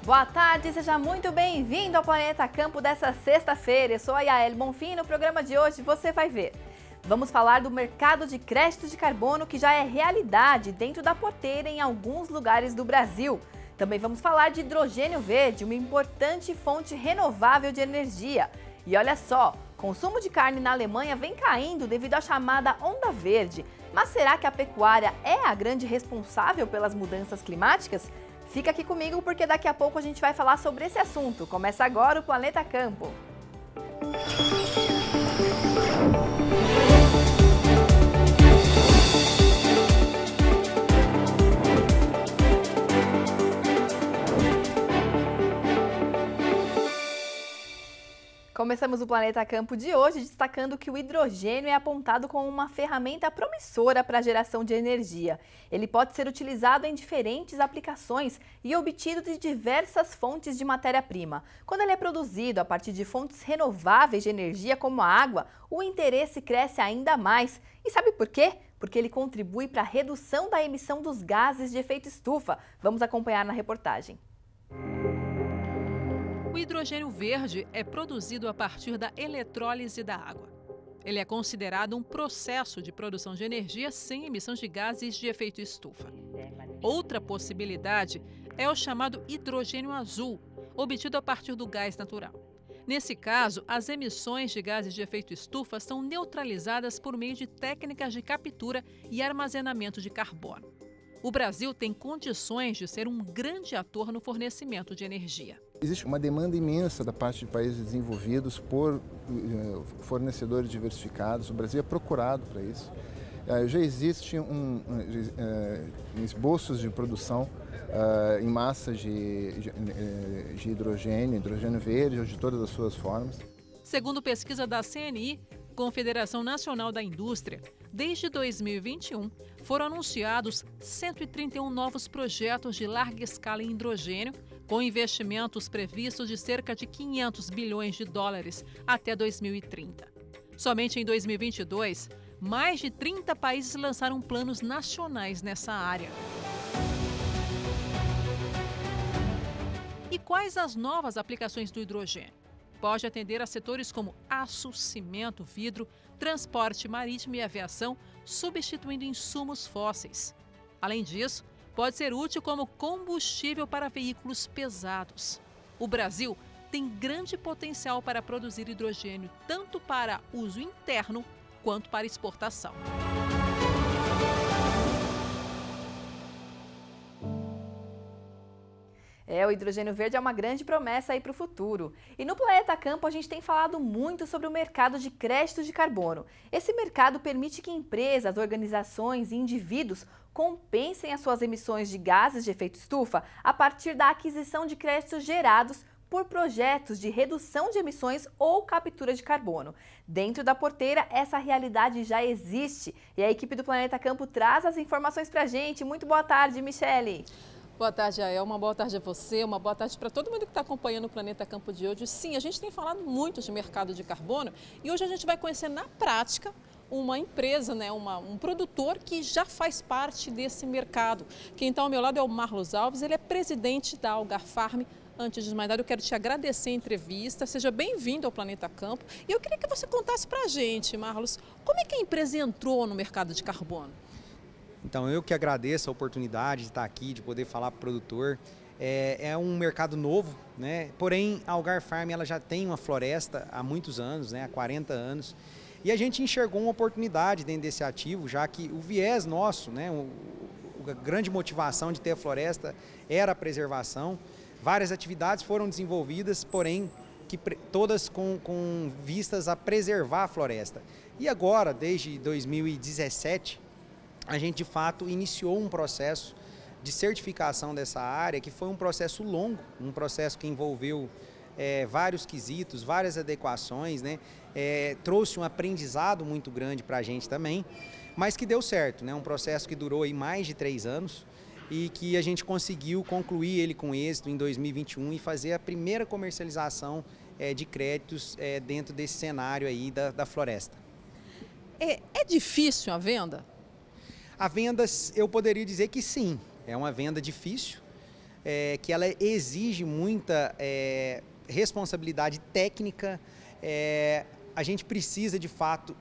Boa tarde, seja muito bem-vindo ao Planeta Campo dessa sexta-feira. Eu sou a Yael Bonfim e no programa de hoje você vai ver. Vamos falar do mercado de créditos de carbono que já é realidade dentro da porteira em alguns lugares do Brasil. Também vamos falar de hidrogênio verde, uma importante fonte renovável de energia. E olha só, consumo de carne na Alemanha vem caindo devido à chamada onda verde. Mas será que a pecuária é a grande responsável pelas mudanças climáticas? Fica aqui comigo porque daqui a pouco a gente vai falar sobre esse assunto. Começa agora o Planeta Campo. Começamos o Planeta Campo de hoje destacando que o hidrogênio é apontado como uma ferramenta promissora para a geração de energia. Ele pode ser utilizado em diferentes aplicações e obtido de diversas fontes de matéria-prima. Quando ele é produzido a partir de fontes renováveis de energia como a água, o interesse cresce ainda mais. E sabe por quê? Porque ele contribui para a redução da emissão dos gases de efeito estufa. Vamos acompanhar na reportagem. O hidrogênio verde é produzido a partir da eletrólise da água. Ele é considerado um processo de produção de energia sem emissão de gases de efeito estufa. Outra possibilidade é o chamado hidrogênio azul, obtido a partir do gás natural. Nesse caso, as emissões de gases de efeito estufa são neutralizadas por meio de técnicas de captura e armazenamento de carbono. O Brasil tem condições de ser um grande ator no fornecimento de energia. Existe uma demanda imensa da parte de países desenvolvidos por fornecedores diversificados. O Brasil é procurado para isso. Já existe esboços de produção em massa de hidrogênio verde ou de todas as suas formas. Segundo pesquisa da CNI, Confederação Nacional da Indústria, desde 2021 foram anunciados 131 novos projetos de larga escala em hidrogênio, com investimentos previstos de cerca de 500 bilhões de dólares até 2030. Somente em 2022, mais de 30 países lançaram planos nacionais nessa área. E quais as novas aplicações do hidrogênio? Pode atender a setores como aço, cimento, vidro, transporte marítimo e aviação, substituindo insumos fósseis. Além disso, pode ser útil como combustível para veículos pesados. O Brasil tem grande potencial para produzir hidrogênio tanto para uso interno quanto para exportação. O hidrogênio verde é uma grande promessa aí para o futuro. E no Planeta Campo a gente tem falado muito sobre o mercado de créditos de carbono. Esse mercado permite que empresas, organizações e indivíduos compensem as suas emissões de gases de efeito estufa a partir da aquisição de créditos gerados por projetos de redução de emissões ou captura de carbono. Dentro da porteira, essa realidade já existe e a equipe do Planeta Campo traz as informações para a gente. Muito boa tarde, Michele. Boa tarde, Yael. Uma boa tarde a você, uma boa tarde para todo mundo que está acompanhando o Planeta Campo de hoje. Sim, a gente tem falado muito de mercado de carbono e hoje a gente vai conhecer na prática uma empresa, um produtor que já faz parte desse mercado. Quem está ao meu lado é o Marlos Alves, ele é presidente da Algar Farm. Antes de mais nada, eu quero te agradecer a entrevista, seja bem-vindo ao Planeta Campo. E eu queria que você contasse para a gente, Marlos, como é que a empresa entrou no mercado de carbono? Então, eu que agradeço a oportunidade de estar aqui, de poder falar para o produtor. É um mercado novo, né? Porém, a Algar Farm ela já tem uma floresta há muitos anos, há 40 anos. E a gente enxergou uma oportunidade dentro desse ativo, já que o viés nosso, a grande motivação de ter a floresta era a preservação. Várias atividades foram desenvolvidas, porém, todas com vistas a preservar a floresta. E agora, desde 2017, a gente de fato iniciou um processo de certificação dessa área, que foi um processo longo, um processo que envolveu vários quesitos, várias adequações, trouxe um aprendizado muito grande para a gente também, mas que deu certo, um processo que durou aí mais de 3 anos e que a gente conseguiu concluir ele com êxito em 2021 e fazer a primeira comercialização de créditos dentro desse cenário aí da floresta. É difícil a venda? A venda, eu poderia dizer que sim, é uma venda difícil, que ela exige muita responsabilidade técnica. A gente precisa, de fato,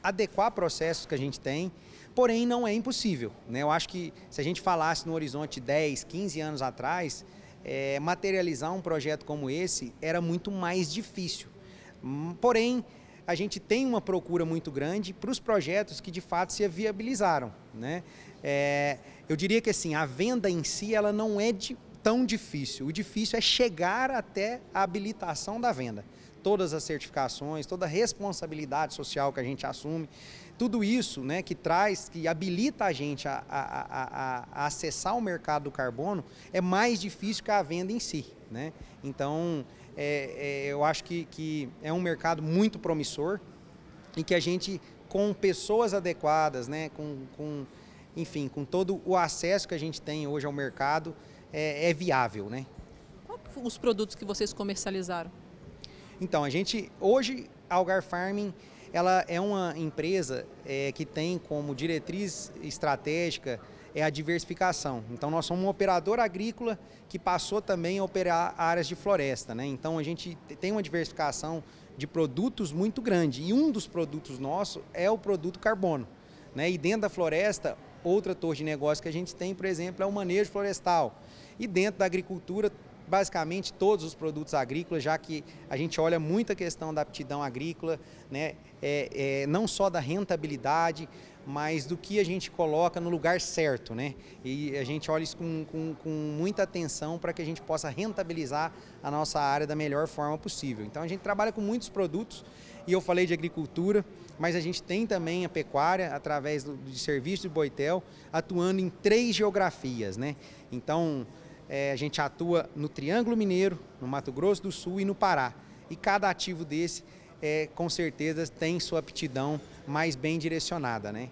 adequar processos que a gente tem, porém não é impossível, né? Eu acho que se a gente falasse no horizonte 10, 15 anos atrás, materializar um projeto como esse era muito mais difícil. Porém, a gente tem uma procura muito grande para os projetos que de fato se viabilizaram, né? Eu diria que assim, a venda em si ela não é tão difícil. O difícil é chegar até a habilitação da venda. Todas as certificações, toda a responsabilidade social que a gente assume, tudo isso, né, que habilita a gente a acessar o mercado do carbono, é mais difícil que a venda em si, né? Então, eu acho que é um mercado muito promissor e que a gente, com pessoas adequadas, né, enfim, com todo o acesso que a gente tem hoje ao mercado, é viável, né? Quais os produtos que vocês comercializaram? Então, hoje, a Algar Farming, ela é uma empresa que tem como diretriz estratégica a diversificação. Então, nós somos um operador agrícola que passou também a operar áreas de floresta, né? Então, a gente tem uma diversificação de produtos muito grande e um dos produtos nossos é o produto carbono, né? E dentro da floresta, outra torre de negócio que a gente tem, por exemplo, é o manejo florestal. E dentro da agricultura, basicamente todos os produtos agrícolas, já que a gente olha muito a questão da aptidão agrícola, né? Não só da rentabilidade, mas do que a gente coloca no lugar certo, né? E a gente olha isso com muita atenção para que a gente possa rentabilizar a nossa área da melhor forma possível. Então a gente trabalha com muitos produtos, e eu falei de agricultura, mas a gente tem também a pecuária através de serviço de Boitel, atuando em 3 geografias, né? Então, a gente atua no Triângulo Mineiro, no Mato Grosso do Sul e no Pará. E cada ativo desse, com certeza, tem sua aptidão mais bem direcionada, né?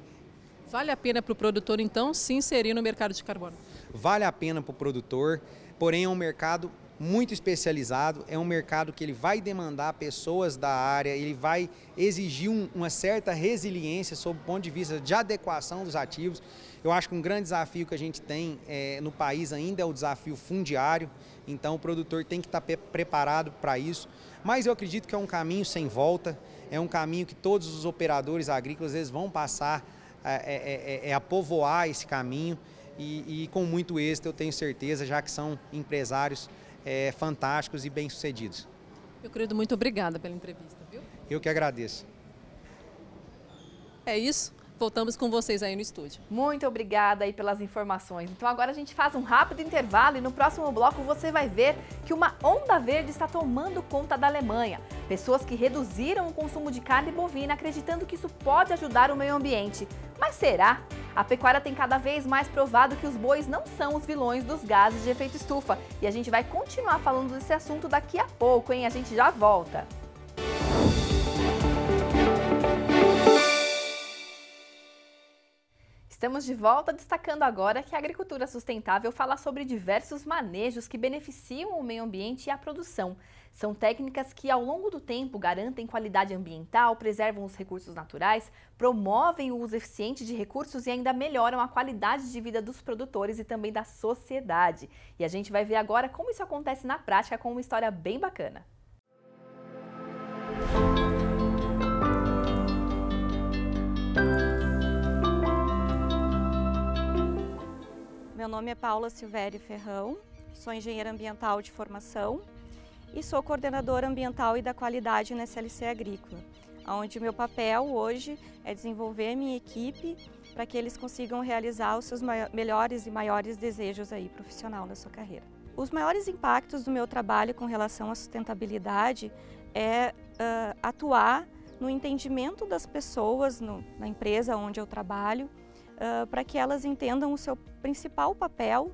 Vale a pena para o produtor, então, se inserir no mercado de carbono? Vale a pena para o produtor, porém é um mercado muito especializado, é um mercado que ele vai demandar pessoas da área, ele vai exigir uma certa resiliência sob o ponto de vista de adequação dos ativos. Eu acho que um grande desafio que a gente tem no país ainda é o desafio fundiário, então o produtor tem que estar preparado para isso, mas eu acredito que é um caminho sem volta, é um caminho que todos os operadores agrícolas eles vão passar a povoar esse caminho e com muito êxito, eu tenho certeza, já que são empresários fantásticos e bem-sucedidos. Meu querido, muito obrigada pela entrevista, viu? Eu que agradeço. É isso. Voltamos com vocês aí no estúdio. Muito obrigada aí pelas informações. Então agora a gente faz um rápido intervalo e no próximo bloco você vai ver que uma onda verde está tomando conta da Alemanha. Pessoas que reduziram o consumo de carne bovina acreditando que isso pode ajudar o meio ambiente. Mas será? A pecuária tem cada vez mais provado que os bois não são os vilões dos gases de efeito estufa. E a gente vai continuar falando desse assunto daqui a pouco, hein? A gente já volta. Estamos de volta destacando agora que a agricultura sustentável fala sobre diversos manejos que beneficiam o meio ambiente e a produção. São técnicas que ao longo do tempo garantem qualidade ambiental, preservam os recursos naturais, promovem o uso eficiente de recursos e ainda melhoram a qualidade de vida dos produtores e também da sociedade. E a gente vai ver agora como isso acontece na prática com uma história bem bacana. Meu nome é Paula Silvério Ferrão, sou engenheira ambiental de formação e sou coordenadora ambiental e da qualidade na SLC Agrícola, onde o meu papel hoje é desenvolver a minha equipe para que eles consigam realizar os seus melhores e maiores desejos aí profissional na sua carreira. Os maiores impactos do meu trabalho com relação à sustentabilidade é atuar no entendimento das pessoas na empresa onde eu trabalho, para que elas entendam o seu principal papel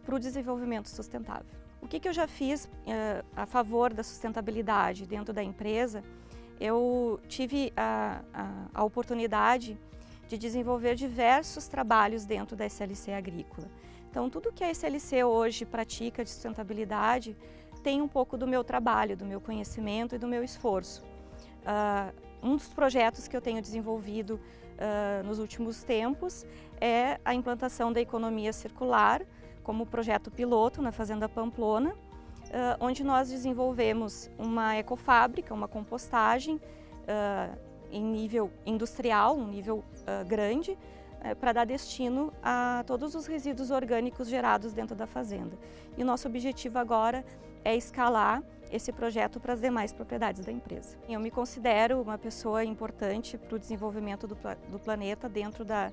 para o desenvolvimento sustentável. O que eu já fiz a favor da sustentabilidade dentro da empresa? Eu tive a oportunidade de desenvolver diversos trabalhos dentro da SLC Agrícola. Então, tudo que a SLC hoje pratica de sustentabilidade tem um pouco do meu trabalho, do meu conhecimento e do meu esforço. Um dos projetos que eu tenho desenvolvido nos últimos tempos é a implantação da economia circular como projeto piloto na Fazenda Pamplona, onde nós desenvolvemos uma ecofábrica, uma compostagem em nível industrial, um nível grande, para dar destino a todos os resíduos orgânicos gerados dentro da fazenda. E o nosso objetivo agora é escalar esse projeto para as demais propriedades da empresa. Eu me considero uma pessoa importante para o desenvolvimento do planeta dentro da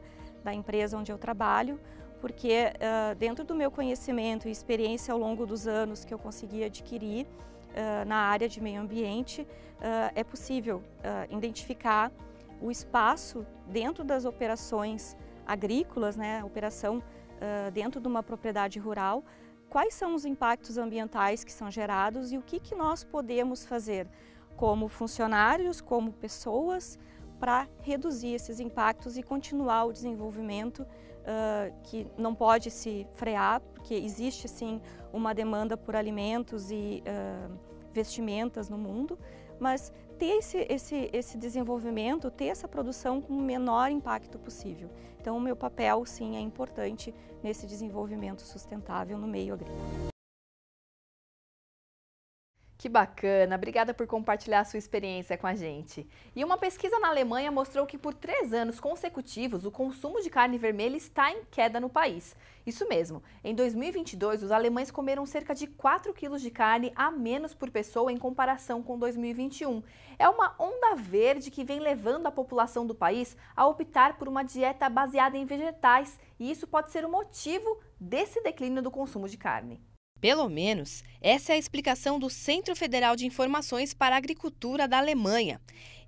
empresa onde eu trabalho, porque dentro do meu conhecimento e experiência ao longo dos anos que eu consegui adquirir na área de meio ambiente, é possível identificar o espaço dentro das operações agrícolas, né, operação dentro de uma propriedade rural, quais são os impactos ambientais que são gerados e o que nós podemos fazer como funcionários, como pessoas, para reduzir esses impactos e continuar o desenvolvimento que não pode se frear, porque existe sim uma demanda por alimentos e vestimentas no mundo, mas ter esse desenvolvimento, ter essa produção com o menor impacto possível. Então o meu papel sim é importante nesse desenvolvimento sustentável no meio agrícola. Que bacana! Obrigada por compartilhar a sua experiência com a gente. E uma pesquisa na Alemanha mostrou que por 3 anos consecutivos o consumo de carne vermelha está em queda no país. Isso mesmo, em 2022 os alemães comeram cerca de 4 quilos de carne a menos por pessoa em comparação com 2021. É uma onda verde que vem levando a população do país a optar por uma dieta baseada em vegetais e isso pode ser o motivo desse declínio do consumo de carne. Pelo menos, essa é a explicação do Centro Federal de Informações para a Agricultura da Alemanha.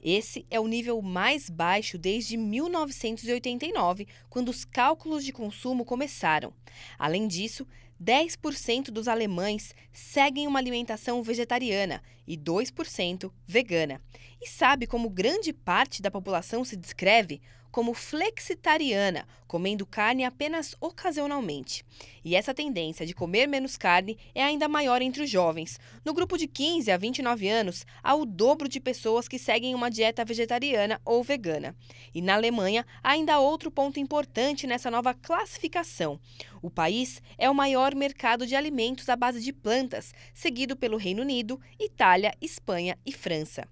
Esse é o nível mais baixo desde 1989, quando os cálculos de consumo começaram. Além disso, 10% dos alemães seguem uma alimentação vegetariana e 2% vegana. E sabe como grande parte da população se descreve? Como flexitariana, comendo carne apenas ocasionalmente. E essa tendência de comer menos carne é ainda maior entre os jovens. No grupo de 15 a 29 anos, há o dobro de pessoas que seguem uma dieta vegetariana ou vegana. E na Alemanha, há ainda outro ponto importante nessa nova classificação. O país é o maior mercado de alimentos à base de plantas, seguido pelo Reino Unido, Itália, Espanha e França.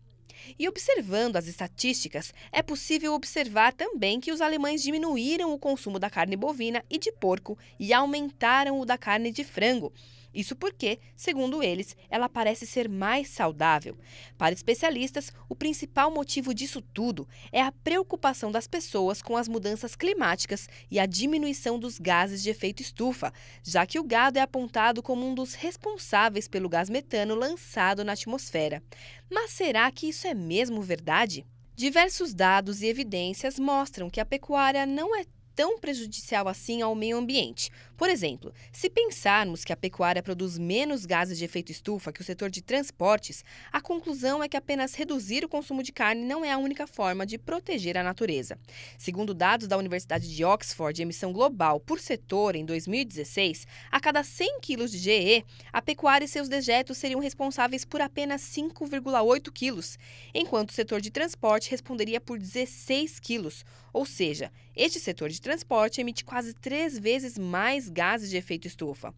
E observando as estatísticas, é possível observar também que os alemães diminuíram o consumo da carne bovina e de porco e aumentaram o da carne de frango. Isso porque, segundo eles, ela parece ser mais saudável. Para especialistas, o principal motivo disso tudo é a preocupação das pessoas com as mudanças climáticas e a diminuição dos gases de efeito estufa, já que o gado é apontado como um dos responsáveis pelo gás metano lançado na atmosfera. Mas será que isso é mesmo verdade? Diversos dados e evidências mostram que a pecuária não é tão prejudicial assim ao meio ambiente. Por exemplo, se pensarmos que a pecuária produz menos gases de efeito estufa que o setor de transportes, a conclusão é que apenas reduzir o consumo de carne não é a única forma de proteger a natureza. Segundo dados da Universidade de Oxford de emissão global por setor em 2016, a cada 100 quilos de GE, a pecuária e seus dejetos seriam responsáveis por apenas 5,8 quilos, enquanto o setor de transporte responderia por 16 quilos. Ou seja, este setor de transporte emite quase 3 vezes mais gases de efeito estufa.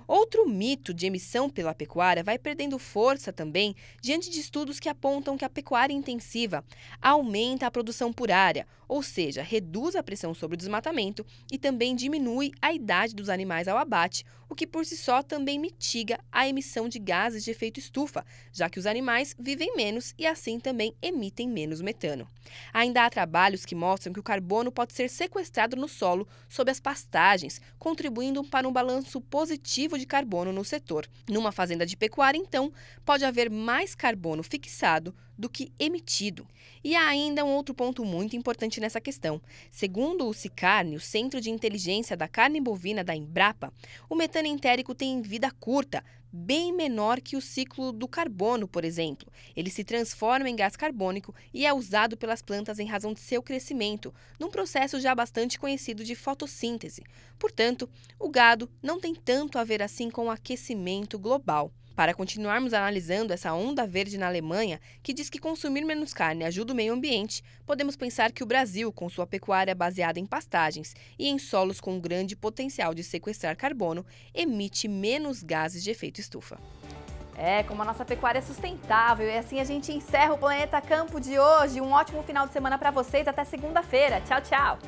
Outro mito de emissão pela pecuária vai perdendo força também diante de estudos que apontam que a pecuária intensiva aumenta a produção por área, ou seja, reduz a pressão sobre o desmatamento e também diminui a idade dos animais ao abate, o que por si só também mitiga a emissão de gases de efeito estufa, já que os animais vivem menos e assim também emitem menos metano. Ainda há trabalhos que mostram que o carbono pode ser sequestrado no solo sob as pastagens, contribuindo para um balanço positivo de carbono no setor. Numa fazenda de pecuária, então, pode haver mais carbono fixado do que emitido. E há ainda um outro ponto muito importante nessa questão. Segundo o CICARNE, o Centro de Inteligência da Carne Bovina da Embrapa, o metano entérico tem vida curta, bem menor que o ciclo do carbono, por exemplo. Ele se transforma em gás carbônico e é usado pelas plantas em razão de seu crescimento, num processo já bastante conhecido de fotossíntese. Portanto, o gado não tem tanto a ver assim com o aquecimento global. Para continuarmos analisando essa onda verde na Alemanha, que diz que consumir menos carne ajuda o meio ambiente, podemos pensar que o Brasil, com sua pecuária baseada em pastagens e em solos com grande potencial de sequestrar carbono, emite menos gases de efeito estufa. Como a nossa pecuária é sustentável. E assim a gente encerra o Planeta Campo de hoje. Um ótimo final de semana para vocês. Até segunda-feira. Tchau, tchau!